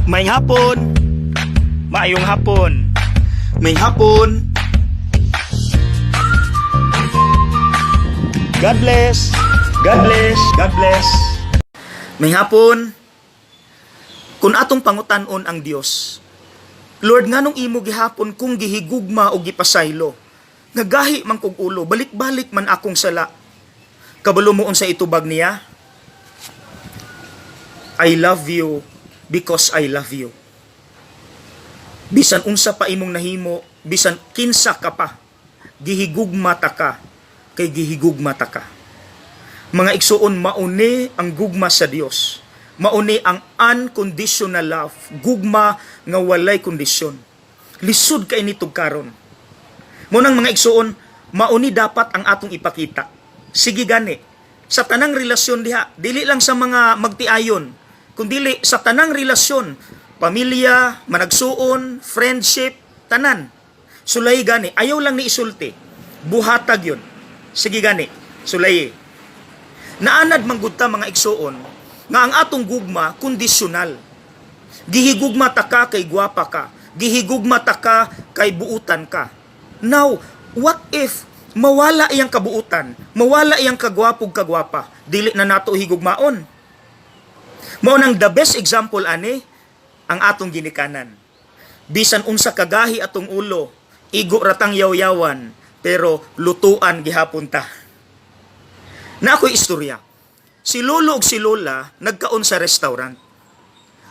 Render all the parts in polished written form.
May hapon. Maayong hapon. May hapon. God bless. God bless. God bless. May hapon. Kung atong pangutanon ang Dios, Lord, nganong imo gihapon kung gihigugma o gipasaylo? Nagahi man kog ulo, balik-balik man akong sala. Kabalo mo sa itubag niya? I love you because I love you. Bisan unsa pa imong nahimo, bisan kinsa ka pa, gihigugma ta ka, kay gihigugma ta ka. Mga igsuon, mauni ang gugma sa Dios. Mauni ang unconditional love, gugma nga walay kondisyon. Lisod kay nitog karon. Mo nang mga igsuon, mauni dapat ang atong ipakita. Sige gani, sa tanang relasyon diha, dili lang sa mga magtiayon, kundi sa tanang relasyon, pamilya, managsuon, friendship, tanan. Sulay gani, ayaw lang ni isulti. Buhatag yun. Sige gani, sulay. Naanad manggudta mga igsuon, nga ang atong gugma kondisyonal. Gihigugma ta ka kay gwapa ka. Gihigugma ta ka kay buutan ka. Now, what if mawala iyang kabuutan, mawala iyang kagwapog kagwapa, dili na nato higugmaon? Mao nang the best example ani ang atong ginikanan. Bisan unsa kagahi atong ulo, igo ratang yaw-yawan, pero lutuan gihapon ta. Na ako'y istorya. Si lolo ug si lola nagkaon sa restaurant.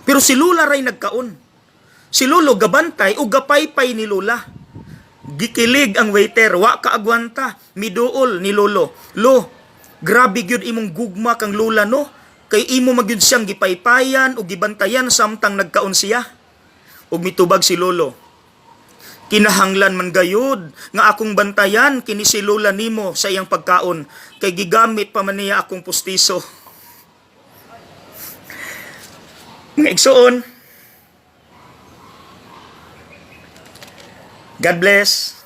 Pero si lola ray nagkaon. Si lolo gabantay ug gapaypay ni lola. Gikilig ang waiter, wa kaagwanta, miduol ni lolo. Lo, grabe gyud imong gugma kang lola no. Kay imo magyud siyang gipaypayan ug gibantayan samtang nagkaon siya. Ug mitubag si lolo, kinahanglan man gayud nga akong bantayan kini si lola nimo sa iyang pagkaon kay gigamit pa man niya akong pustiso. Mga igsoon, God bless.